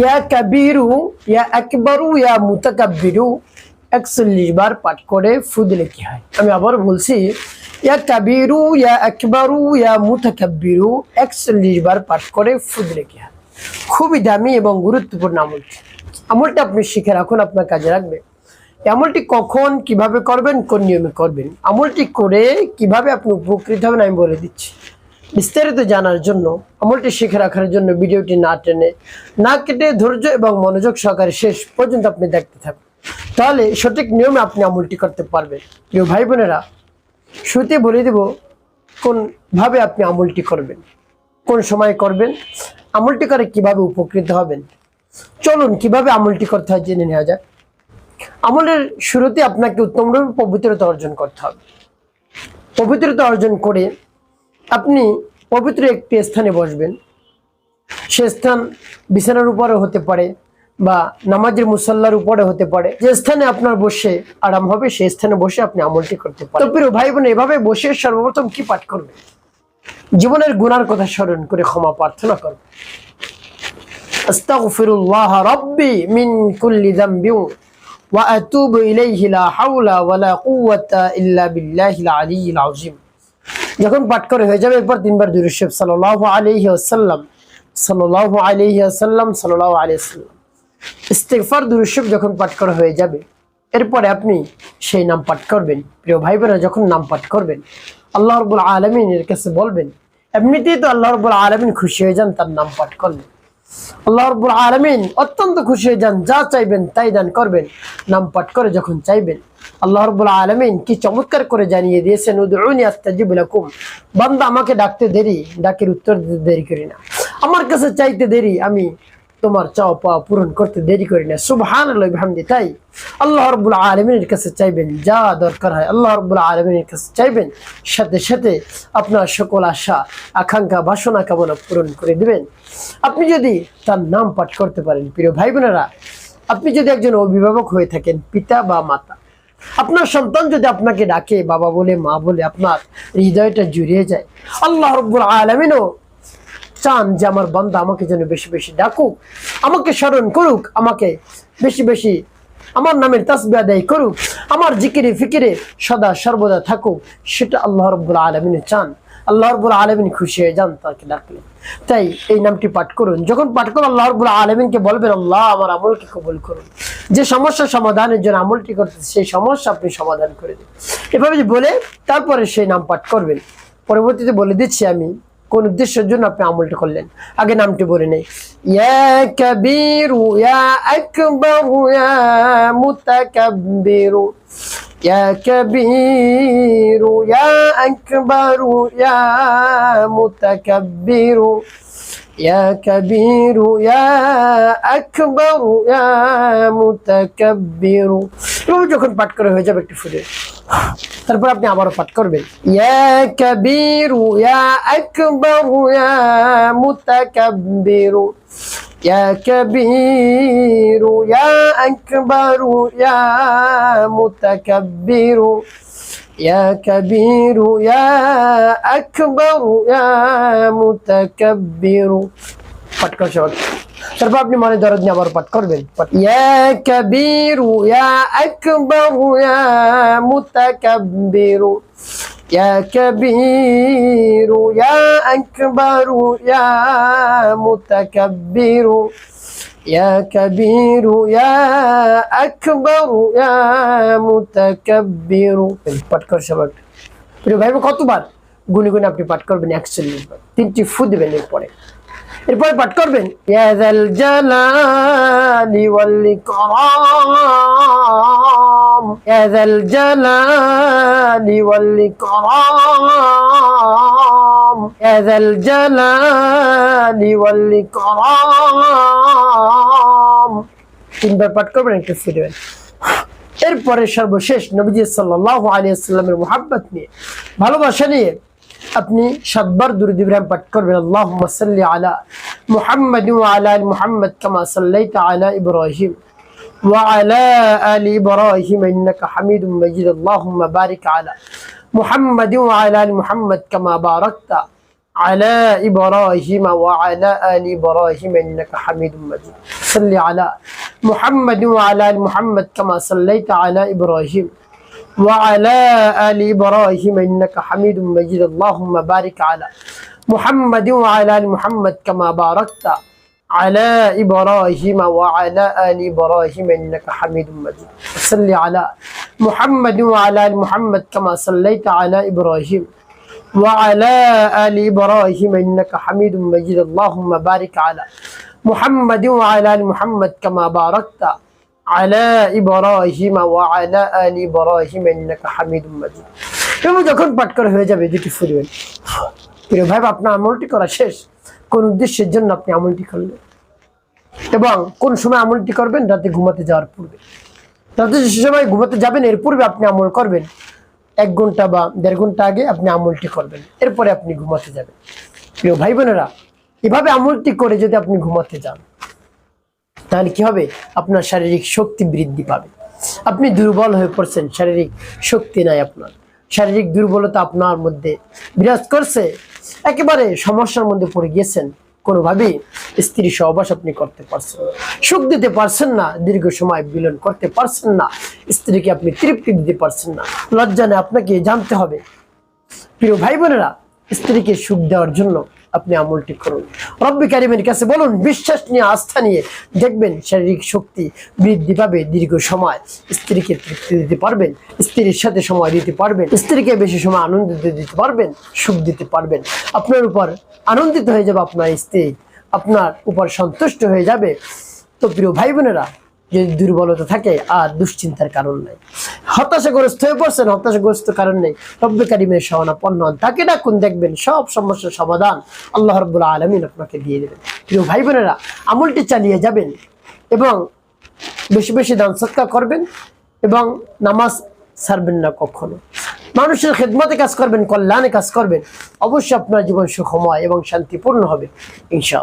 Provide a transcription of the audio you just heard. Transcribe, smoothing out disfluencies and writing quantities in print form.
ইয়া কাবিরু, ইয়া আকবারু, ইয়া মুতাকাব্বিরু 41 বার পাঠ করে ফু দিলে কি হয়? আমি আবার বলছি, ইয়া কাবিরু, ইয়া আকবারু, ইয়া মুতাকাব্বিরু 41 বার পাঠ করে ফু দিলে কি হয়? খুবই দামি এবং গুরুত্বপূর্ণ আমলটি। আমলটা আপনি শিখে রাখুন, আপনার কাজে রাখবে। আমলটি কখন কিভাবে করবেন, কোন নিয়মে করবেন, আমলটি করে কিভাবে আপনি উপকৃত হবেন আমি বলে দিচ্ছি। বিস্তারিত জানার জন্য, আমলটি শিখে রাখার জন্য ভিডিওটি না টেনে না কেটে ধৈর্য এবং মনোযোগ সহকারে শেষ পর্যন্ত আপনি দেখতে থাকুন, তাহলে সঠিক নিয়মে আপনি আমলটি করতে পারবেন। প্রিয় ভাই বোনেরা, শুরুতে বলে দেব কোনভাবে আপনি আমলটি করবেন, কোন সময় করবেন, আমলটি করে কিভাবে উপকৃত হবেন। চলুন কিভাবে আমলটি করতে হয় জেনে নেওয়া যাক। আমলের শুরুতে আপনাকে উত্তমরূপে পবিত্রতা অর্জন করতে হবে। পবিত্রতা অর্জন করে আপনি পবিত্র একটি স্থানে বসবেন। সে স্থান বিছানার উপরে হতে পারে বা নামাজের মুসল্লার উপরে হতে পারে। যে স্থানে আপনার বসে আরাম হবে সেই স্থানে বসে আপনি আমলটি করতে পারেন। তো প্রিয় ভাই বোন, এভাবে বসে সর্বপ্রথম কি পাঠ করবেন? জীবনের গুনার কথা স্মরণ করে ক্ষমা প্রার্থনা করবেন। আস্তাগফিরুল্লাহ রাব্বি মিন কুল্লি যামবি ওয়া আতুবু ইলাইহি লা হাওলা ওয়া লা কুওয়াতা ইল্লা বিল্লাহিল আলিয়্যিল আযীম। যখন পাঠ করে হয়ে যাবে, এরপর 3 বার দুরূদ শরীফ সাল্লাল্লাহু আলাইহি ওয়াসাল্লাম সাল্লাল্লাহু আলাইহি ওয়াসাল্লাম সাল্লাল্লাহু আলাইহি ওয়াসাল্লাম ইস্তিগফার দুরূদ শরীফ যখন পাঠ করা হয়ে যাবে, এরপরে আপনি সেই নাম পাঠ করবেন। প্রিয় ভাই বোনেরা, যখন নাম পাঠ করবেন আল্লাহ রাব্বুল আলামিনের কাছে বলবেন। এমনিতেই তো আল্লাহ রাব্বুল আলামিন খুশি হয়ে যান তার নাম পাঠ করলে। আল্লাহ রাব্বুল আলামিন অত্যন্ত খুশি হয়ে যান, যা চাইবেন তাই দান করবেন নাম পাঠ করে যখন চাইবেন। আল্লাহ রাব্বুল আলামিন কি চমৎকার করে জানিয়ে দিয়েছেন, উদউনি আস্তাজিব লাকুম। বান্দা, আমাকে ডাকতে দেরি, ডাকের উত্তর দিতে দেরি করি না। আমার কাছে চাইতে দেরি, আমি তোমার চাওয়া পাওয়া পূরণ করতে দেরি করি না। সুবহানাল্লাহি বিহামদি। তাই আল্লাহ রাব্বুল আলামিনের কাছে চাইবেন, যা দরকার হয় আল্লাহ রাব্বুল আলামিনের কাছে চাইবেন, সাথে সাথে আপনার সকল আশা আকাঙ্ক্ষা বাসনা কামনা পূরণ করে দিবেন আপনি যদি তার নাম পাঠ করতে পারেন। প্রিয় ভাই বোনেরা, আপনি যদি একজন অভিভাবক হয়ে থাকেন, পিতা বা মাতা, আপনার সন্তান যদি আপনাকে ডাকে বাবা বলে, মা বলে, আপনার হৃদয়টা জুড়িয়ে যায়। আল্লাহ রাব্বুল আলামিনও চান যে আমার বান্দা আমাকে যেন বেশি বেশি ডাকুক, আমাকে স্মরণ করুক, আমাকে বেশি বেশি আমার নামের তাসবিহ আদায় করুক, আমার জিকিরে ফিকিরে সদা সর্বদা থাকুক। সেটা আল্লাহ রাব্বুল আলামিন চান। আল্লাহ রাব্বুল আলামিন খুশি হয়ে যান তাকে ডাকলে। তাই এই নামটি পাঠ করুন। যখন পাঠ করুন আল্লাহ রাব্বুল আলামিনকে বলবেন, আল্লাহ আমার আমলকে কবুল করুন। যে সমস্যা সমাধানের জন্য আমলটি করতেছে সেই সমস্যা আপনি সমাধান করে দিন। এভাবে বলে তারপরে সেই নাম পাঠ করবেন। পরবর্তীতে বলে দিচ্ছি আমি কোন উদ্দেশ্যের জন্য আপনি আমলটি করলেন। আগে নামটি বলে নেই। ইয়া কাবীরু, ইয়া আকবারু, ইয়া মুতাকাব্বিরু। ইয়া কাবীরু, ইয়া আকবারু, ইয়া মুতাকাব্বিরু। ইয়া কাবীরু, ইয়া আকবারু, ইয়া মুতাকাব্বিরু। যখন পাঠ করে হয়ে যাবে একটু ফুটে, তারপর আপনি আবারও পাঠ করবেন। ইয়া কাবীরু, ইয়া আকবারু, ইয়া মুতাকাব্বিরু। ইয়া কাবীরু, ইয়া আকবারু, ইয়া মুতাকাব্বিরু। ইয়া কাবীরু, ইয়া আকবারু, ইয়া মুতাকাব্বিরু। পাঠ করা সহজ। তারপর আপনি মনে দরদ নিয়ে আবার পাঠ করবেন। ইয়া কাবীরু, ইয়া আকবারু, ইয়া মুতাকাব্বিরু। ইয়া কাবীরু, ইয়া আকবারু, ইয়া মুতাকাব্বিরু। ইয়া কাবীরু, ইয়া আকবারু, ইয়া মুতাকাব্বিরু। পাঠ করা সহজ। প্রিয় ভাই, কতবার গুনে গুনে আপনি পাঠ করবেন? 41 বার। 3টি ফু দিবেন। এরপরে পাঠ করবেন, ইয়া যাল জালালি ওয়াল ইকরাম। ইয়া যাল জালালি ওয়াল ইকরাম। ইয়া যাল জালালি ওয়াল ইকরাম। 3 বার পাঠ করবেন, একটু ফু দিবেন। এরপরে সর্বশেষ নবীজি সাল্লাল্লাহু আলাইহি ওয়াসাল্লামের মুহাব্বত নিয়ে, ভালোবাসা নিয়ে আপনি 7 বার দুরূদ ইব্রাহিম পাঠ করবেন। আল্লাহুম্মা সাল্লি আলা মুহাম্মাদ ওয়া আলা আলি মুহাম্মাদ কামা সাল্লাইতা আলা ইব্রাহিম ওয়া আলা আলি ইব্রাহিম ইন্নাকা হামিদুম মাজিদ। আল্লাহুম্মা বারিক আলা মুহাম্মাদ ওয়া আলা আলি মুহাম্মাদ কামা বারাকতা على إبراهيم وعلى آل إبراهيم إنك حميد مجيد صل على محمد وعلى آل محمد كما صليت على إبراهيم وعلى آل إبراهيم إنك حميد مجيد اللهم بارك على محمد وعلى آل محمد كما باركت على إبراهيم وعلى آل إبراهيم إنك حميد مجيد صل على محمد وعلى آل محمد كما صليت على إبراهيم وعلى آل إبراهيم إنك حميد مجيد اللهم بارك على محمد وعلى آل محمد كما باركت على إبراهيم وعلى آل إبراهيم إنك حميد مجيد এবং যখন পাঠ করা হয়ে যাবে দুটি ফুলবেন প্রিয় ভাই আপনার আমলটি করা শেষ কোন উদ্দেশ্যের জন্য আপনি আমলটি করলেন এবং কোন সময় আমলটি করবেন রাতে ঘুমাতে যাওয়ার পূর্বে রাতে যে সময় ঘুমাতে যাবেন এর পূর্বে আপনি আমল করবেন 1 ঘন্টা বা 1.5 ঘন্টা আগে আপনি আমলটি করবেন এরপরে আপনি ঘুমাতে যাবেন প্রিয় ভাই বোনেরা এভাবে আমলটি করে যদি আপনি ঘুমাতে যান তাহলে কি হবে আপনার শারীরিক শক্তি বৃদ্ধি পাবে আপনি দুর্বল হয়ে পড়ছেন শারীরিক শক্তি নাই আপনার শারীরিক দুর্বলতা আপনার মধ্যে বিরাজ করছে একেবারে সমস্যার মধ্যে পড়ে গিয়েছেন কোনোভাবেই স্ত্রী সহবাস আপনি করতে পারছেন না সুখ দিতে পারছেন না দীর্ঘ সময় বিলন করতে পারছেন না স্ত্রীকে আপনি তৃপ্তি দিতে পারছেন না লজ্জা নেই আপনাকে জানতে হবে প্রিয় ভাই বোনেরা স্ত্রীকে সুখ দেওয়ার জন্য আপনি আমলটি করুন রব্বি কারিমের কাছে বলুন বিশ্বাস নিয়ে আস্থা নিয়ে দেখবেন শারীরিক শক্তি বৃদ্ধি পাবে দীর্ঘ সময় স্ত্রীকে তৃপ্তি দিতে পারবেন স্ত্রীর সাথে সময় দিতে পারবেন স্ত্রীকে বেশি সময় আনন্দ দিতে পারবেন সুখ দিতে পারবেন আপনার উপর আনন্দিত হয়ে যাবে আপনার স্ত্রী আপনার উপর সন্তুষ্ট হয়ে যাবে তো প্রিয় ভাই বোনেরা যদি দুর্বলতা থাকে আর দুশ্চিন্তার কারণ নাই হতাশাগ্রস্ত হয়ে পড়ছেন হতাশাগ্রস্ত কারণ নেই রব্বে কারিমের শরণাপন্ন হন তাকে ডাকুন দেখবেন সব সমস্যার সমাধান আল্লাহ রাব্বুল আলামিন আপনাকে দিয়ে দেবেন প্রিয় ভাই বোনেরা আমলটি চালিয়ে যাবেন এবং বেশি বেশি দান সদকা করবেন এবং নামাজ ছাড়বেন না কখনো মানুষের খেদমতে কাজ করবেন কল্যাণে কাজ করবেন অবশ্যই আপনার জীবন সুখময় এবং শান্তিপূর্ণ হবে ইনশাআল্লাহ।